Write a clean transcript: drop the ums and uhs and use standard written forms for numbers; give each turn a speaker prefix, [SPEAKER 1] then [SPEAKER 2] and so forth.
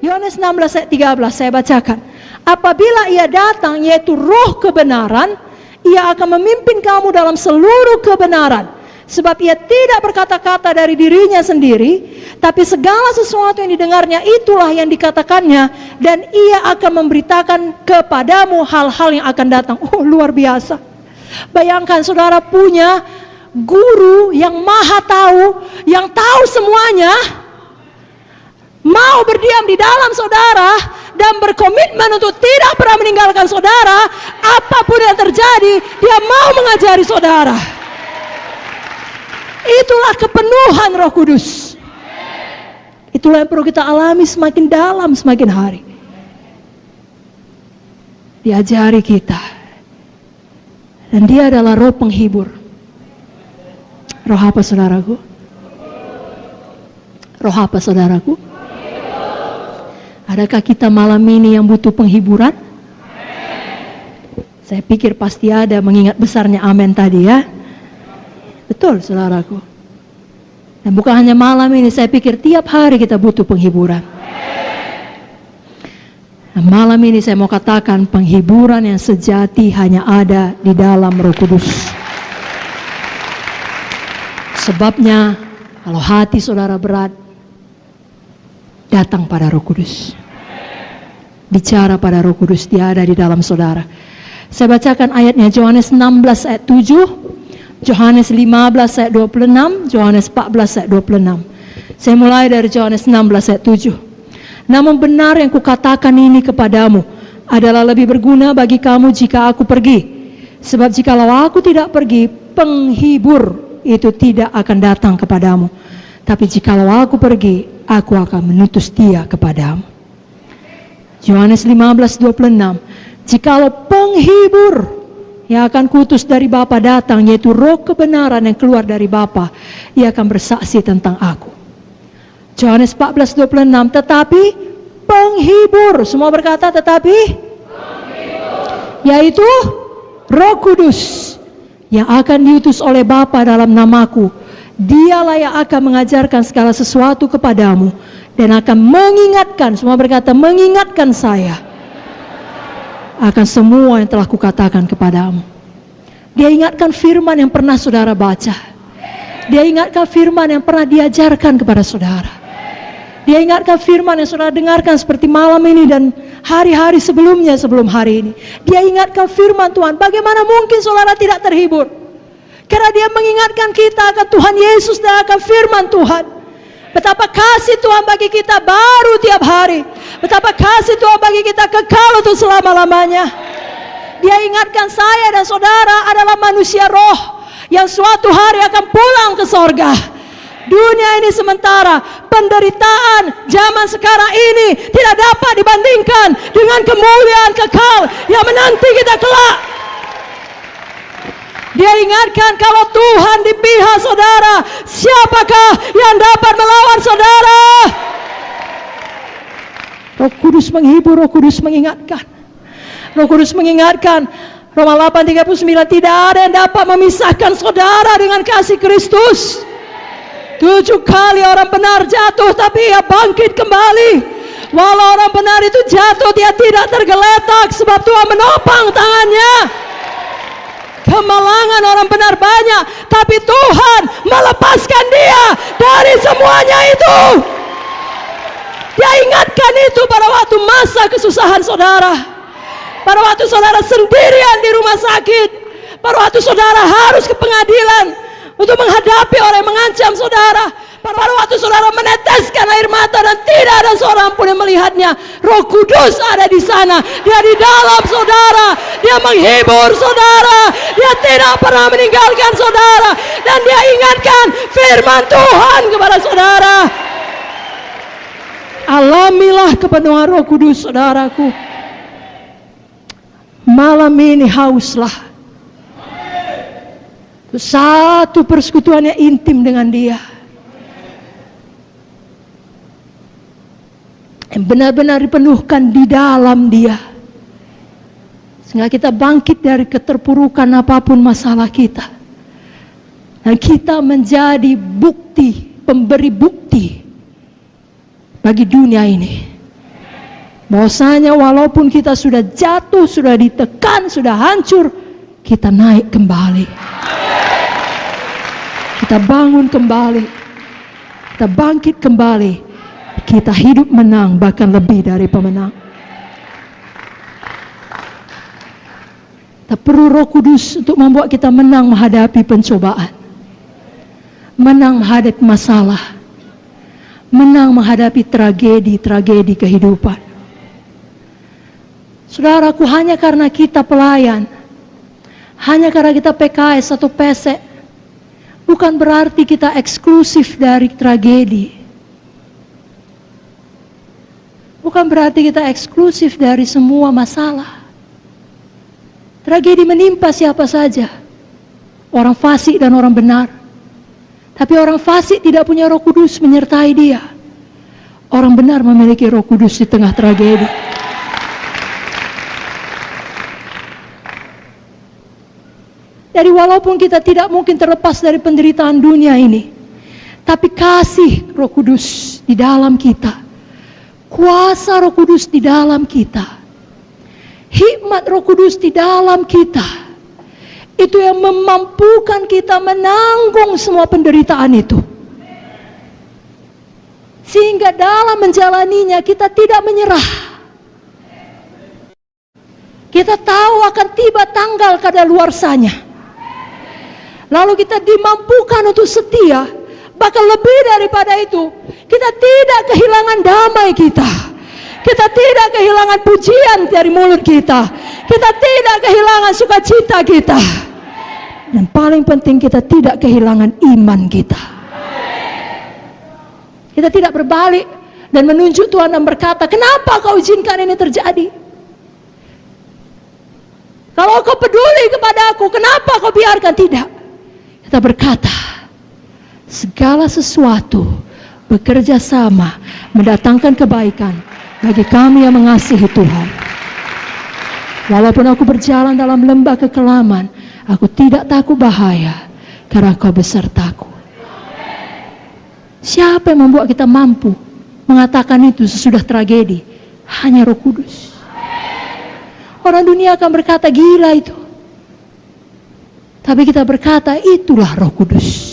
[SPEAKER 1] Yohanes 16 ayat 13 saya bacakan. Apabila ia datang, yaitu roh kebenaran, ia akan memimpin kamu dalam seluruh kebenaran. Sebab ia tidak berkata-kata dari dirinya sendiri, tapi segala sesuatu yang didengarnya itulah yang dikatakannya, dan ia akan memberitakan kepadamu hal-hal yang akan datang. Oh, luar biasa. Bayangkan saudara punya guru yang maha tahu, yang tahu semuanya, mau berdiam di dalam saudara dan berkomitmen untuk tidak pernah meninggalkan saudara. Apapun yang terjadi, dia mau mengajari saudara. Itulah kepenuhan Roh Kudus. Itulah yang perlu kita alami semakin dalam semakin hari. Diajari kita. Dan dia adalah roh penghibur. Roh apa saudaraku? Roh apa saudaraku? Adakah kita malam ini yang butuh penghiburan? Saya pikir pasti ada, mengingat besarnya amin tadi ya. Betul saudaraku. Dan bukan hanya malam ini, saya pikir tiap hari kita butuh penghiburan. Nah, malam ini saya mau katakan penghiburan yang sejati hanya ada di dalam Roh Kudus. Sebabnya kalau hati saudara berat, datang pada Roh Kudus. Bicara pada Roh Kudus, dia ada di dalam saudara. Saya bacakan ayatnya, Yohanes 16 ayat 7, Yohanes 15 ayat 26, Yohanes 14 ayat 26. Saya mulai dari Yohanes 16 ayat 7. Namun benar yang kukatakan ini kepadamu adalah lebih berguna bagi kamu jika aku pergi. Sebab jikalau aku tidak pergi, penghibur itu tidak akan datang kepadamu. Tapi jikalau aku pergi, aku akan mengutus dia kepadamu. Yohanes 15:26. Jikalau penghibur yang akan kutus dari Bapa datang, yaitu roh kebenaran yang keluar dari Bapa, ia akan bersaksi tentang aku. Yohanes 14:26. Tetapi penghibur, semua berkata tetapi penghibur, yaitu Roh Kudus yang akan diutus oleh Bapa dalam namaku, dialah yang akan mengajarkan segala sesuatu kepadamu dan akan mengingatkan, semua berkata mengingatkan saya akan semua yang telah kukatakan kepadamu. Dia ingatkan firman yang pernah saudara baca. Dia ingatkan firman yang pernah diajarkan kepada saudara. Dia ingatkan firman yang saudara dengarkan seperti malam ini dan hari-hari sebelumnya sebelum hari ini. Dia ingatkan firman Tuhan. Bagaimana mungkin saudara tidak terhibur? Karena dia mengingatkan kita akan Tuhan Yesus dan akan firman Tuhan. Betapa kasih Tuhan bagi kita baru tiap hari. Betapa kasih Tuhan bagi kita kekal untuk selama-lamanya. Dia ingatkan saya dan saudara adalah manusia roh yang suatu hari akan pulang ke sorga. Dunia ini sementara, penderitaan zaman sekarang ini tidak dapat dibandingkan dengan kemuliaan kekal yang menanti kita kelak. Dia ingatkan kalau Tuhan di pihak saudara, siapakah yang dapat melawan saudara? Roh Kudus menghibur, Roh Kudus mengingatkan. Roh Kudus mengingatkan, Roma 8:39, tidak ada yang dapat memisahkan saudara dengan kasih Kristus. 7 kali orang benar jatuh, tapi ia bangkit kembali. Walau orang benar itu jatuh, dia tidak tergeletak, sebab Tuhan menopang tangannya. Kemalangan orang benar banyak, tapi Tuhan melepaskan dia dari semuanya itu. Dia ingatkan itu pada waktu masa kesusahan saudara, pada waktu saudara sendirian di rumah sakit, pada waktu saudara harus ke pengadilan untuk menghadapi orang yang mengancam saudara, pada waktu saudara meneteskan air mata dan tidak ada seorang pun yang melihatnya. Roh Kudus ada di sana, dia di dalam saudara, dia menghibur saudara, dia tidak pernah meninggalkan saudara, dan dia ingatkan firman Tuhan kepada saudara. Alamilah kepenuhan Roh Kudus saudaraku. Malam ini hauslah satu persekutuan yang intim dengan dia, yang benar-benar dipenuhkan di dalam dia, sehingga kita bangkit dari keterpurukan apapun masalah kita, dan kita menjadi bukti, pemberi bukti bagi dunia ini Bahwasanya walaupun kita sudah jatuh, sudah ditekan, sudah hancur, kita naik kembali. Kita bangun kembali. Kita bangkit kembali. Kita hidup menang, bahkan lebih dari pemenang. Kita perlu Roh Kudus untuk membuat kita menang menghadapi pencobaan. Menang menghadapi masalah. Menang menghadapi tragedi-tragedi kehidupan. Saudaraku, hanya karena kita pelayan, hanya karena kita PKS atau pesek, bukan berarti kita eksklusif dari tragedi. Bukan berarti kita eksklusif dari semua masalah. Tragedi menimpa siapa saja, orang fasik dan orang benar. Tapi orang fasik tidak punya Roh Kudus menyertai dia. Orang benar memiliki Roh Kudus di tengah tragedi. Jadi walaupun kita tidak mungkin terlepas dari penderitaan dunia ini, tapi kasih Roh Kudus di dalam kita, kuasa Roh Kudus di dalam kita, hikmat Roh Kudus di dalam kita, itu yang memampukan kita menanggung semua penderitaan itu. Sehingga dalam menjalaninya kita tidak menyerah. Kita tahu akan tiba tanggal kadaluarsanya. Lalu kita dimampukan untuk setia. Bahkan lebih daripada itu, kita tidak kehilangan damai kita. Kita tidak kehilangan pujian dari mulut kita. Kita tidak kehilangan sukacita kita. Dan paling penting, kita tidak kehilangan iman kita. Kita tidak berbalik dan menunjuk Tuhan dan berkata, kenapa kau izinkan ini terjadi? Kalau kau peduli kepada aku, kenapa kau biarkan? Tidak. Kita berkata, segala sesuatu bekerja sama mendatangkan kebaikan bagi kami yang mengasihi Tuhan. Walaupun aku berjalan dalam lembah kekelaman, aku tidak takut bahaya, karena Kau besertaku. Siapa yang membuat kita mampu mengatakan itu sesudah tragedi? Hanya Roh Kudus. Orang dunia akan berkata, gila itu. Tapi kita berkata, itulah Roh Kudus.